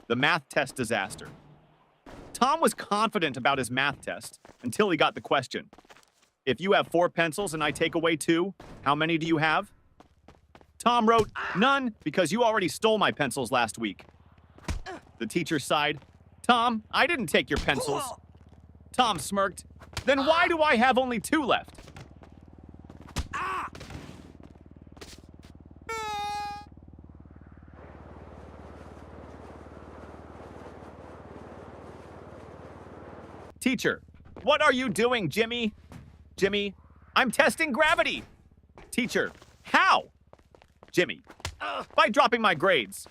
The math test disaster. Tom was confident about his math test until he got the question. If you have 4 pencils and I take away 2, how many do you have? Tom wrote, none, because you already stole my pencils last week. The teacher sighed. Tom, I didn't take your pencils. Tom smirked. Then why do I have only 2 left? Teacher, what are you doing, Jimmy? Jimmy, I'm testing gravity. Teacher, how? Jimmy, by dropping my grades.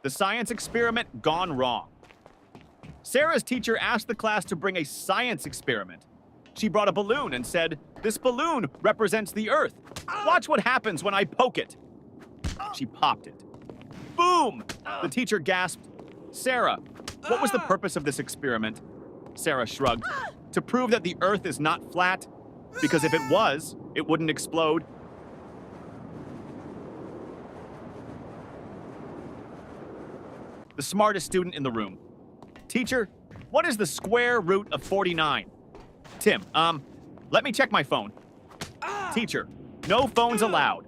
The science experiment gone wrong. Sarah's teacher asked the class to bring a science experiment. She brought a balloon and said, "This balloon represents the Earth. Watch what happens when I poke it." She popped it. Boom! The teacher gasped, "Sarah, what was the purpose of this experiment?" Sarah shrugged. "To prove that the Earth is not flat, because if it was, it wouldn't explode." The smartest student in the room. Teacher, what is the square root of 49? Tim, let me check my phone. Teacher, no phones allowed.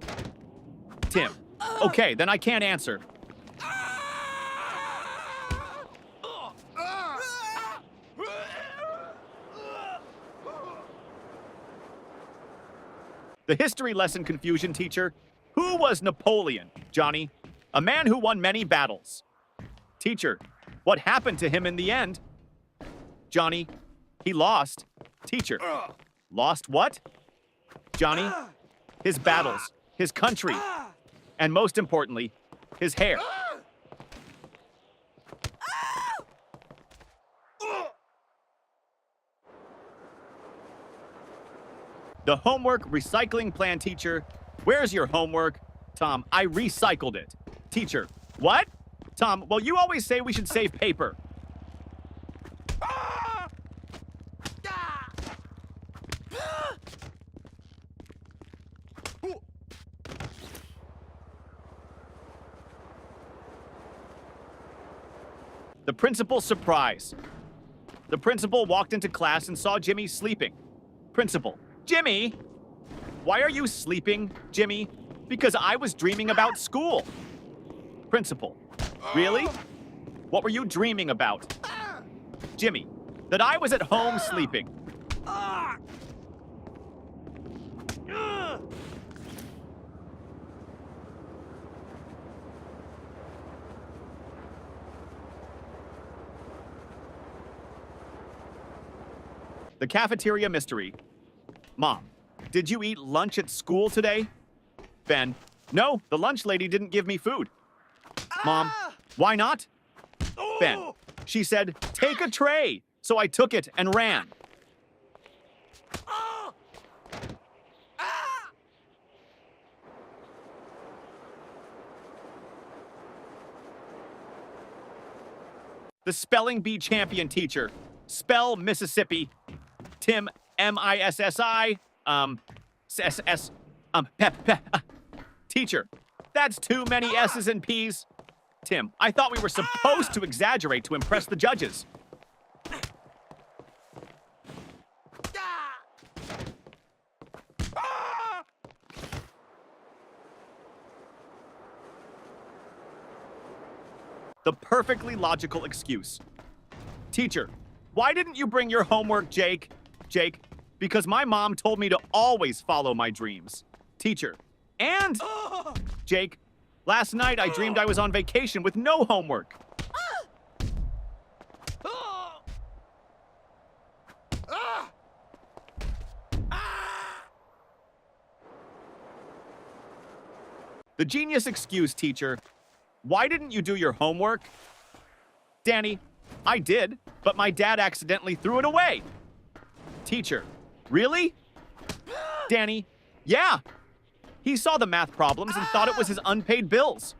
Tim, okay, then I can't answer. The history lesson confusion teacher. Who was Napoleon, Johnny? A man who won many battles. Teacher, what happened to him in the end? Johnny, he lost. Teacher, lost what? Johnny, his battles, his country, and most importantly, his hair. The homework recycling plan teacher. Where's your homework? Tom, I recycled it. Teacher, what? Tom, well, you always say we should save paper. The principal's surprise. The principal walked into class and saw Jimmy sleeping. Principal, Jimmy! Why are you sleeping, Jimmy? Because I was dreaming about school. Principal, really? What were you dreaming about? Jimmy, that I was at home sleeping. The cafeteria mystery. Mom, did you eat lunch at school today? Ben, no, the lunch lady didn't give me food. Mom, why not? Ben, she said, take a tray. So I took it and ran. The spelling bee champion teacher. Spell Mississippi. Tim, M-I-S-S-I, S-S, Teacher, that's too many S's and P's. Tim, I thought we were supposed to exaggerate to impress the judges. The perfectly logical excuse. Teacher, why didn't you bring your homework, Jake? Jake, because my mom told me to always follow my dreams. Teacher, and Jake, last night I dreamed I was on vacation with no homework. The genius excuse, teacher. Why didn't you do your homework? Danny, I did, but my dad accidentally threw it away. Teacher, really? Danny, yeah. He saw the math problems and thought it was his unpaid bills.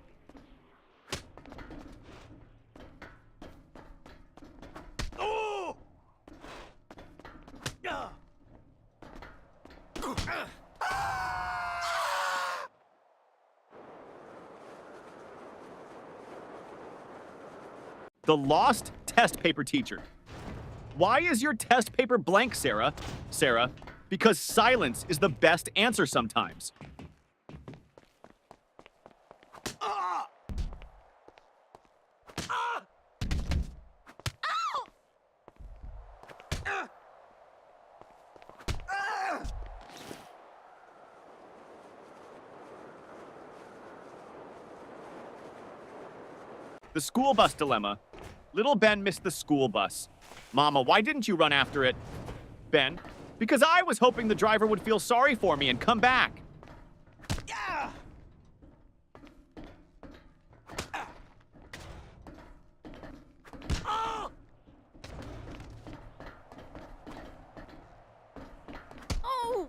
The lost test paper teacher. Why is your test paper blank, Sarah? Sarah, because silence is the best answer sometimes. The school bus dilemma. Little Ben missed the school bus. Mama, why didn't you run after it? Ben, because I was hoping the driver would feel sorry for me and come back. Yeah. Oh. Oh.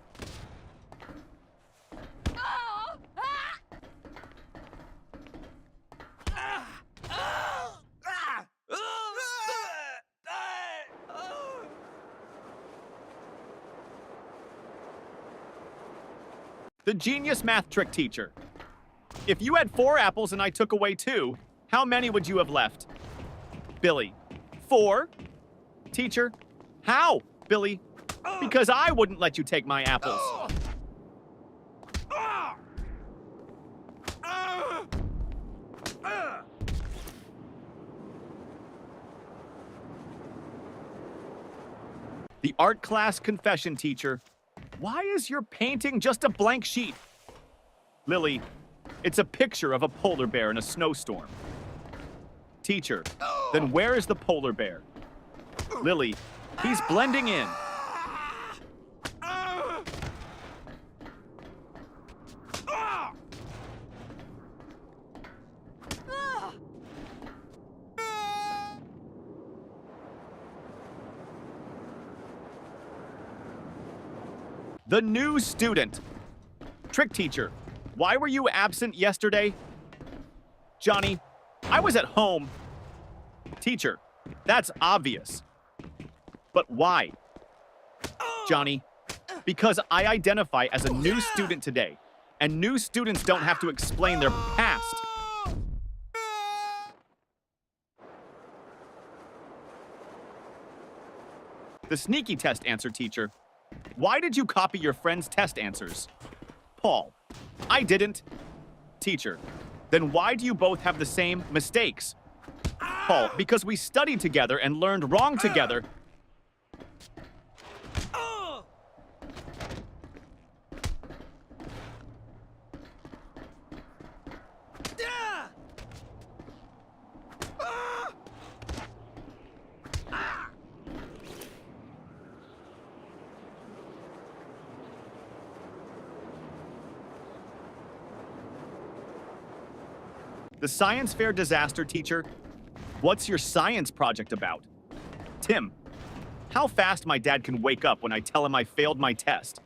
The genius math trick teacher. If you had 4 apples and I took away 2, how many would you have left? Billy, 4? Teacher, how? Billy, because I wouldn't let you take my apples. The art class confession teacher. Why is your painting just a blank sheet? Lily, it's a picture of a polar bear in a snowstorm. Teacher, then where is the polar bear? Lily, he's blending in. The new student. Trick teacher, why were you absent yesterday? Johnny, I was at home. Teacher, that's obvious. But why? Johnny, because I identify as a new student today, and new students don't have to explain their past. The sneaky test answer teacher. Why did you copy your friend's test answers? Paul, I didn't. Teacher, then why do you both have the same mistakes? Paul, because we studied together and learned wrong together. The science fair disaster teacher. What's your science project about? Tim, how fast my dad can wake up when I tell him I failed my test.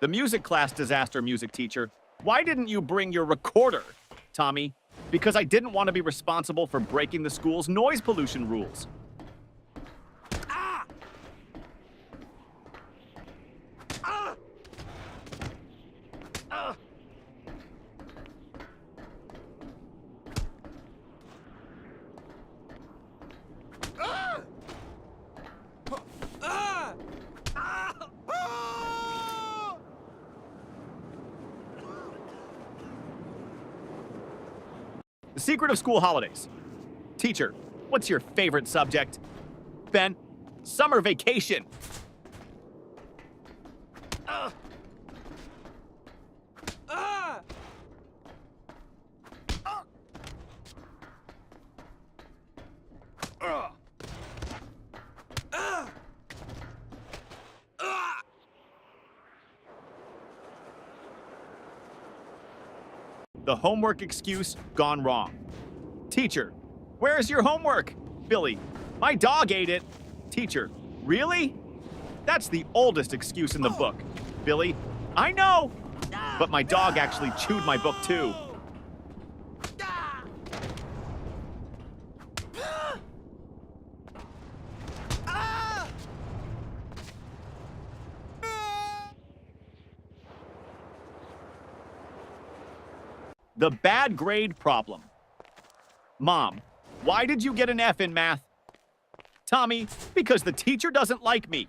The music class disaster music teacher. Why didn't you bring your recorder? Tommy, because I didn't want to be responsible for breaking the school's noise pollution rules. The secret of school holidays. Teacher, what's your favorite subject? Ben, summer vacation. The homework excuse gone wrong. Teacher, where's your homework? Billy, my dog ate it. Teacher, really? That's the oldest excuse in the book. Billy, I know. But my dog actually chewed my book too. The bad grade problem. Mom, why did you get an F in math? Tommy, because the teacher doesn't like me.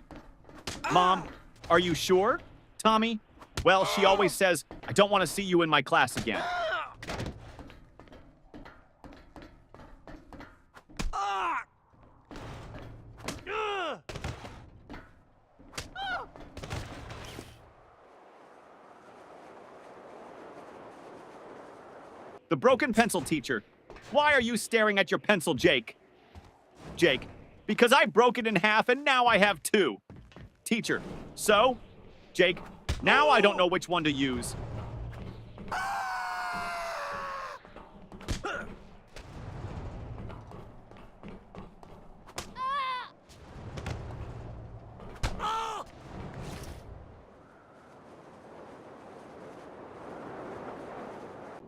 Mom, are you sure? Tommy, well, she always says, I don't want to see you in my class again. The broken pencil teacher. Why are you staring at your pencil, Jake? Jake, because I broke it in half and now I have two. Teacher, so? Jake, now I don't know which one to use.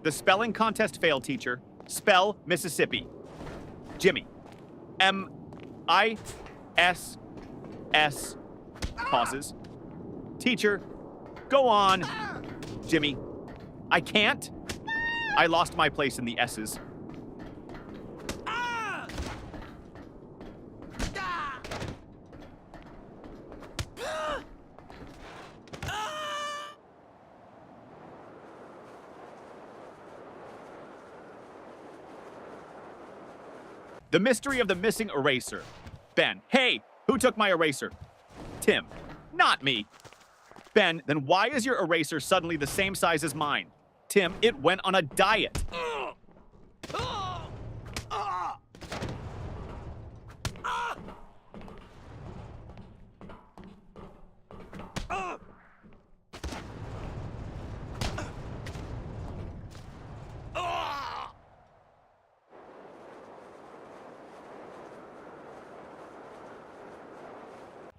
The spelling contest failed, teacher. Spell Mississippi. Jimmy. M-I-S-S. Pauses. Teacher, go on. Jimmy. I can't. I lost my place in the S's. The mystery of the missing eraser. Ben, hey, who took my eraser? Tim, not me. Ben, then why is your eraser suddenly the same size as mine? Tim, it went on a diet.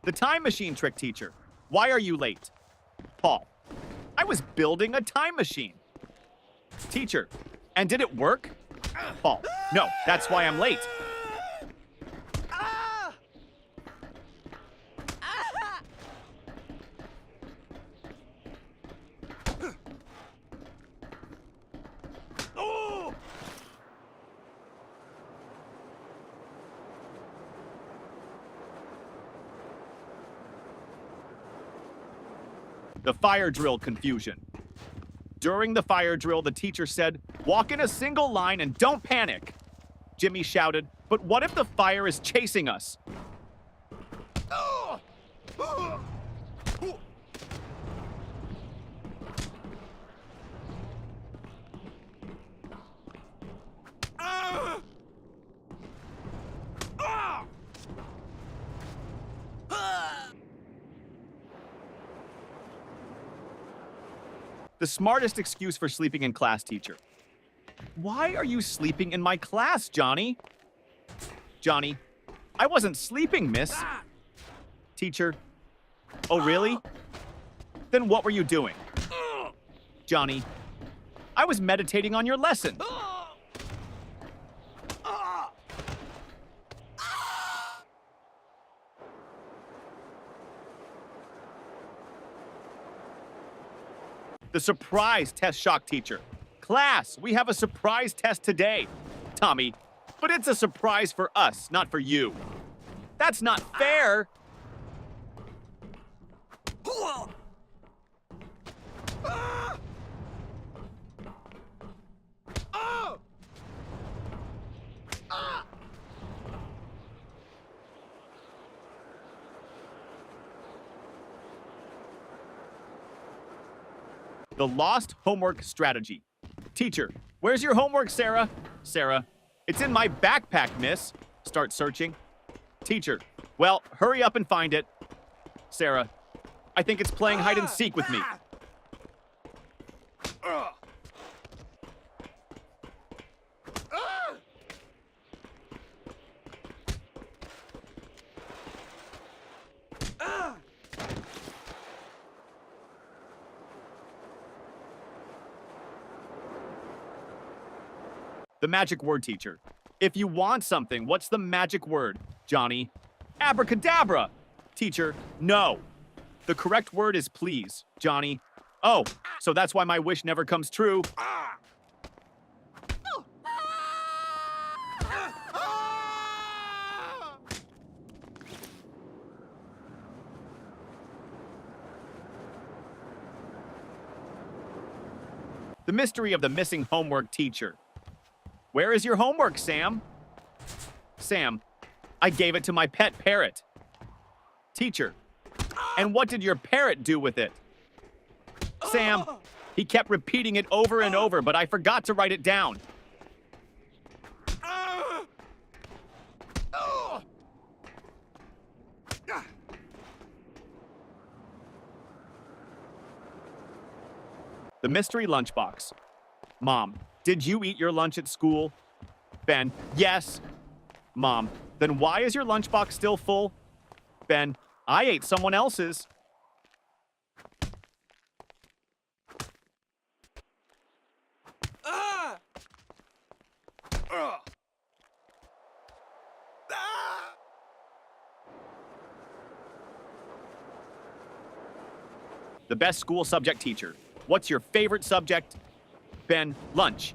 The time machine trick teacher. Why are you late? Paul. I was building a time machine. Teacher. And did it work? Paul. No, that's why I'm late. The fire drill confusion. During the fire drill, the teacher said, walk in a single line and don't panic. Jimmy shouted, but what if the fire is chasing us? The smartest excuse for sleeping in class, teacher. Why are you sleeping in my class, Johnny? Johnny, I wasn't sleeping, miss. Teacher, oh really? Then what were you doing? Johnny, I was meditating on your lesson. The surprise test shock teacher. Class, we have a surprise test today. Tommy, but it's a surprise for us, not for you. That's not fair. The lost homework strategy. Teacher, where's your homework, Sarah? Sarah, it's in my backpack, miss. Start searching. Teacher, well, hurry up and find it. Sarah, I think it's playing hide and seek with me. The magic word, teacher. If you want something, what's the magic word, Johnny? Abracadabra! Teacher, no. The correct word is please, Johnny. Oh, so that's why my wish never comes true. The mystery of the missing homework teacher. Where is your homework, Sam? Sam, I gave it to my pet parrot. Teacher, and what did your parrot do with it? Sam, he kept repeating it over and over, but I forgot to write it down. The mystery lunchbox. Mom, did you eat your lunch at school? Ben, yes. Mom, then why is your lunchbox still full? Ben, I ate someone else's. The best school subject teacher. What's your favorite subject? Ben, lunch.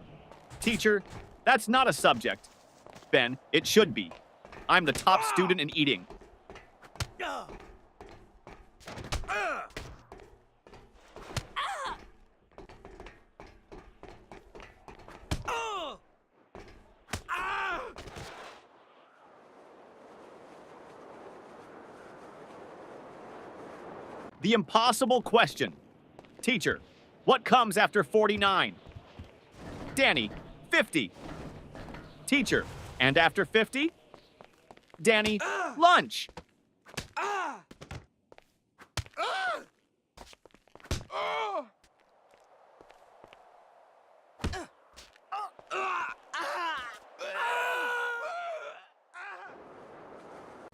Teacher, that's not a subject. Ben, it should be. I'm the top student in eating. The impossible question. Teacher, what comes after 49? Danny, 50. Teacher, and after 50? Danny, lunch.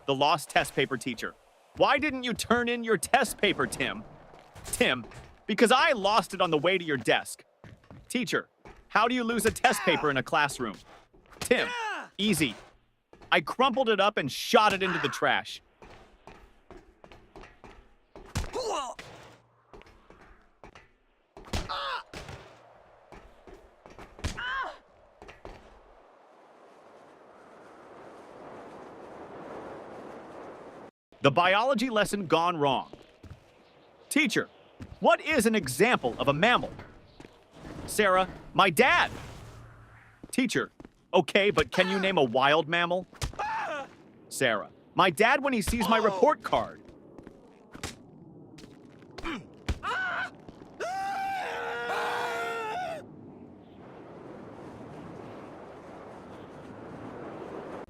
The lost test paper teacher. Why didn't you turn in your test paper, Tim? Tim, because I lost it on the way to your desk. Teacher, how do you lose a test paper in a classroom? Tim, easy. I crumpled it up and shot it into the trash. The biology lesson gone wrong. Teacher, what is an example of a mammal? Sarah, my dad. Teacher, okay, but can you name a wild mammal? Sarah, my dad when he sees my report card.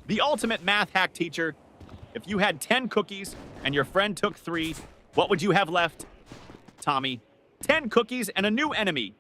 The ultimate math hack teacher. If you had 10 cookies and your friend took 3, what would you have left? Tommy, 10 cookies and a new enemy.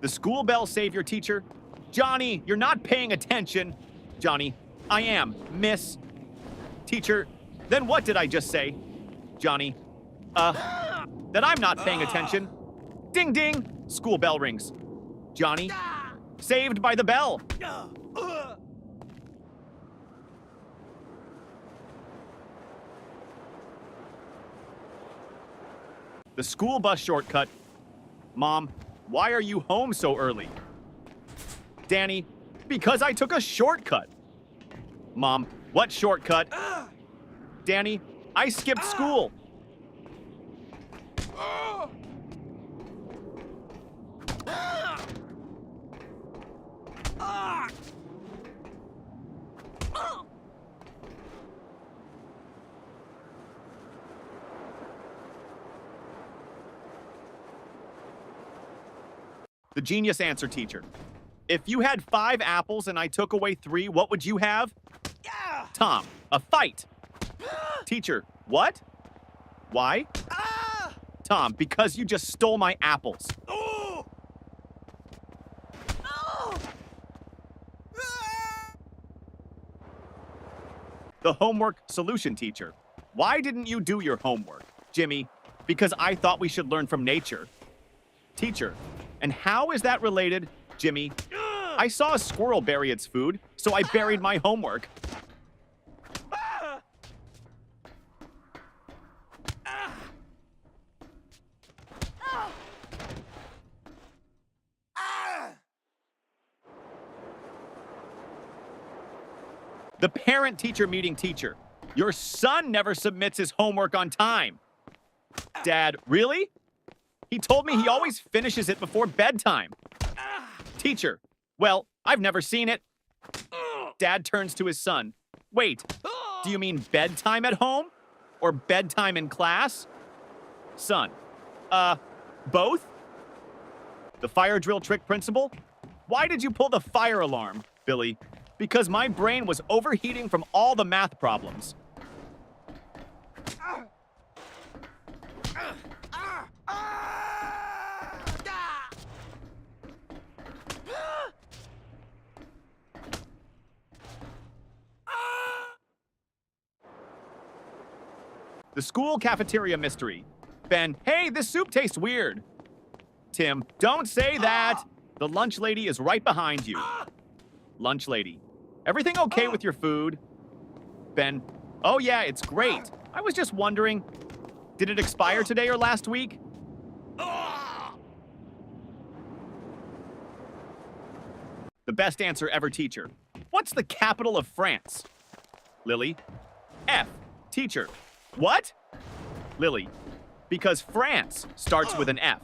The school bell savior teacher. Johnny, you're not paying attention. Johnny, I am, miss. Teacher, then what did I just say? Johnny, that I'm not paying attention. Ding ding, school bell rings. Johnny, saved by the bell. The school bus shortcut. Mom, why are you home so early? Danny, because I took a shortcut. Mom, what shortcut? Danny, I skipped school. The genius answer teacher. If you had 5 apples and I took away 3, what would you have? Tom, a fight. Teacher, what? Why? Tom, because you just stole my apples. The homework solution teacher. Why didn't you do your homework? Jimmy, because I thought we should learn from nature. Teacher, and how is that related? Jimmy, I saw a squirrel bury its food, so I buried my homework. The parent-teacher meeting teacher. Your son never submits his homework on time. Dad, really? He told me he always finishes it before bedtime. Teacher, well, I've never seen it. Dad turns to his son. Wait, do you mean bedtime at home? Or bedtime in class? Son, both? The fire drill trick principal? Why did you pull the fire alarm, Billy? Because my brain was overheating from all the math problems. The school cafeteria mystery. Ben, hey, this soup tastes weird. Tim, don't say that. The lunch lady is right behind you. Lunch lady, everything okay with your food? Ben, oh yeah, it's great. I was just wondering, did it expire today or last week? The best answer ever teacher. What's the capital of France? Lily, F. Teacher, what? Lily, because France starts with an F.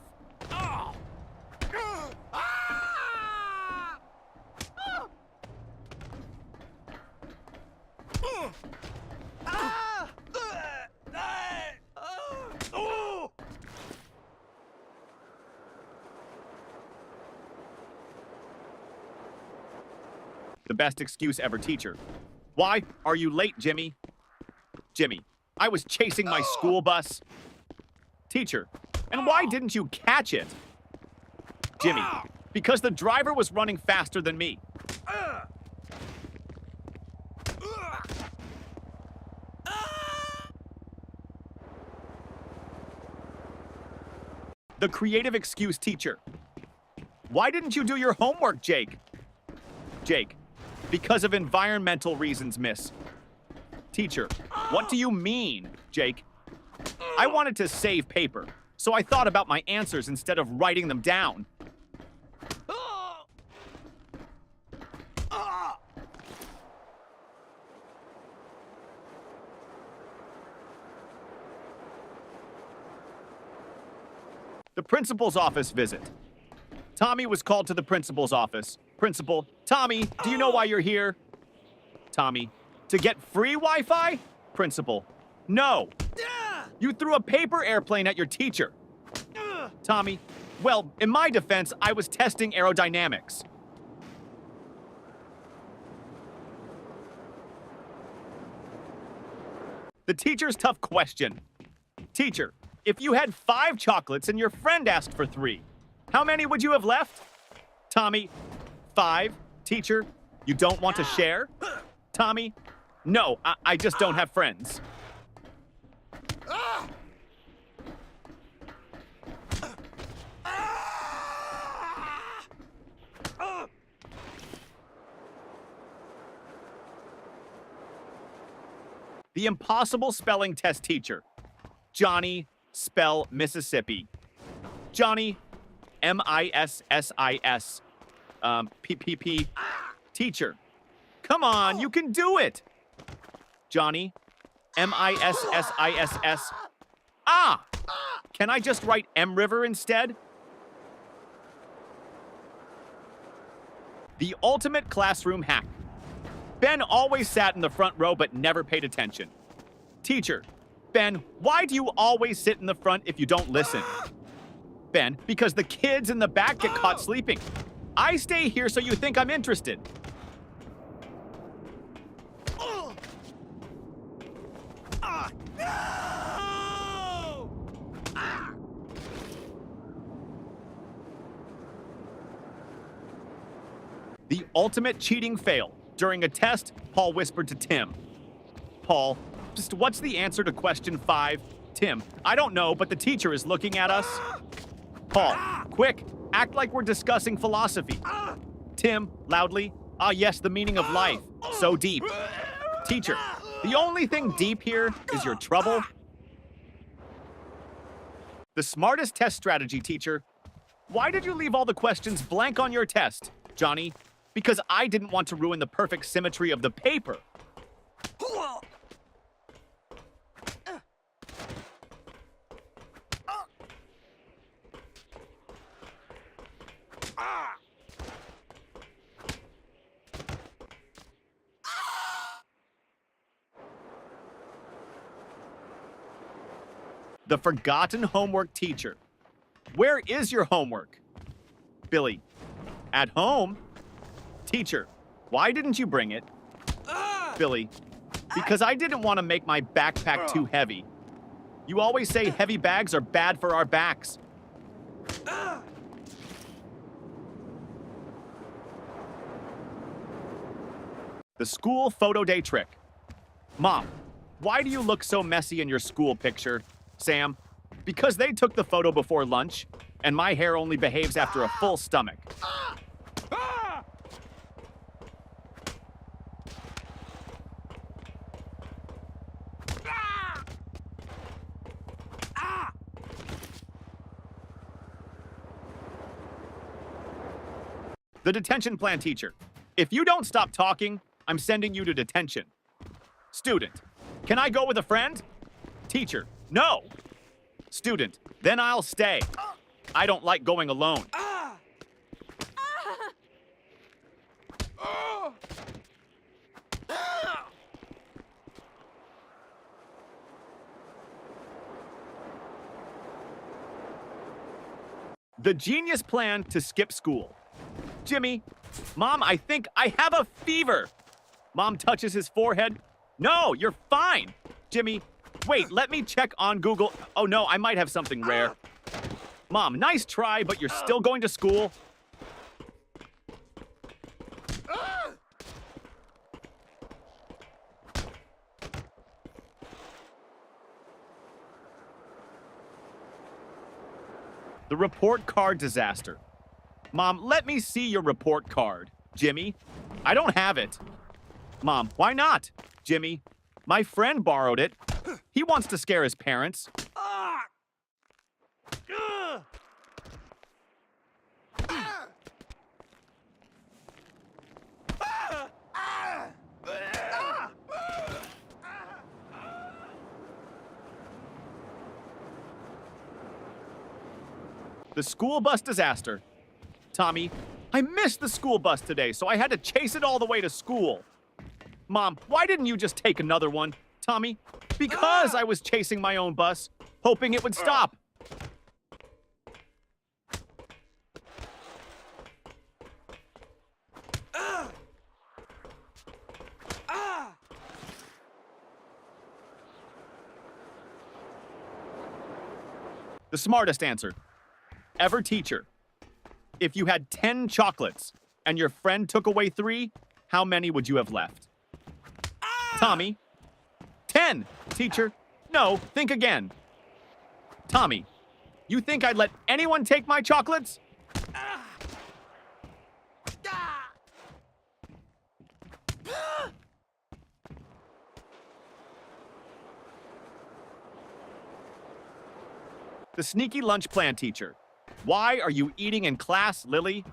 The best excuse ever teacher. Why are you late, Jimmy? Jimmy, I was chasing my school bus. Teacher, and why didn't you catch it? Jimmy, because the driver was running faster than me. The creative excuse teacher. Why didn't you do your homework, Jake? Jake, because of environmental reasons, miss. Teacher, what do you mean, Jake? I wanted to save paper, so I thought about my answers instead of writing them down. The principal's office visit. Tommy was called to the principal's office. Principal, Tommy, do you know why you're here? Tommy, to get free Wi-Fi? Principal, no. You threw a paper airplane at your teacher. Tommy, well, in my defense, I was testing aerodynamics. The teacher's tough question. Teacher, if you had 5 chocolates and your friend asked for 3, how many would you have left? Tommy, 5. Teacher, you don't want to share? Tommy, no, I just don't have friends. The impossible spelling test teacher. Johnny, spell Mississippi. Johnny, M-I-S-S-I-S. P-P-P. Teacher, come on, you can do it. Johnny, M-I-S-S-I-S-S. Ah! Can I just write M River instead? The ultimate classroom hack. Ben always sat in the front row but never paid attention. Teacher, Ben, why do you always sit in the front if you don't listen? Ben, because the kids in the back get caught sleeping. I stay here so you think I'm interested. The ultimate cheating fail. During a test, Paul whispered to Tim. Paul, just what's the answer to question 5? Tim, I don't know, but the teacher is looking at us. Paul, quick, act like we're discussing philosophy. Tim, loudly, ah yes, the meaning of life. So deep. Teacher, the only thing deep here is your trouble. The smartest test strategy, teacher. Why did you leave all the questions blank on your test, Johnny? Because I didn't want to ruin the perfect symmetry of the paper. The forgotten homework teacher. Where is your homework? Billy, at home? Teacher, why didn't you bring it? Billy, because I didn't want to make my backpack too heavy. You always say heavy bags are bad for our backs. The school photo day trick. Mom, why do you look so messy in your school picture? Sam, because they took the photo before lunch, and my hair only behaves after a full stomach. The detention plan teacher. If you don't stop talking, I'm sending you to detention. Student, can I go with a friend? Teacher, no. Student, then I'll stay. I don't like going alone. The genius plan to skip school. Jimmy, Mom, I think I have a fever. Mom touches his forehead. No, you're fine. Jimmy, wait, let me check on Google. Oh no, I might have something rare. Mom, nice try, but you're still going to school. The report card disaster. Mom, let me see your report card. Jimmy, I don't have it. Mom, why not? Jimmy, my friend borrowed it. He wants to scare his parents. The school bus disaster. Tommy, I missed the school bus today, so I had to chase it all the way to school. Mom, why didn't you just take another one? Tommy, because I was chasing my own bus, hoping it would stop. The smartest answer. Ever teacher. If you had 10 chocolates and your friend took away 3, how many would you have left? Tommy. 10, teacher. No, think again. Tommy, you think I'd let anyone take my chocolates? The sneaky lunch plan teacher. Why are you eating in class, Lily?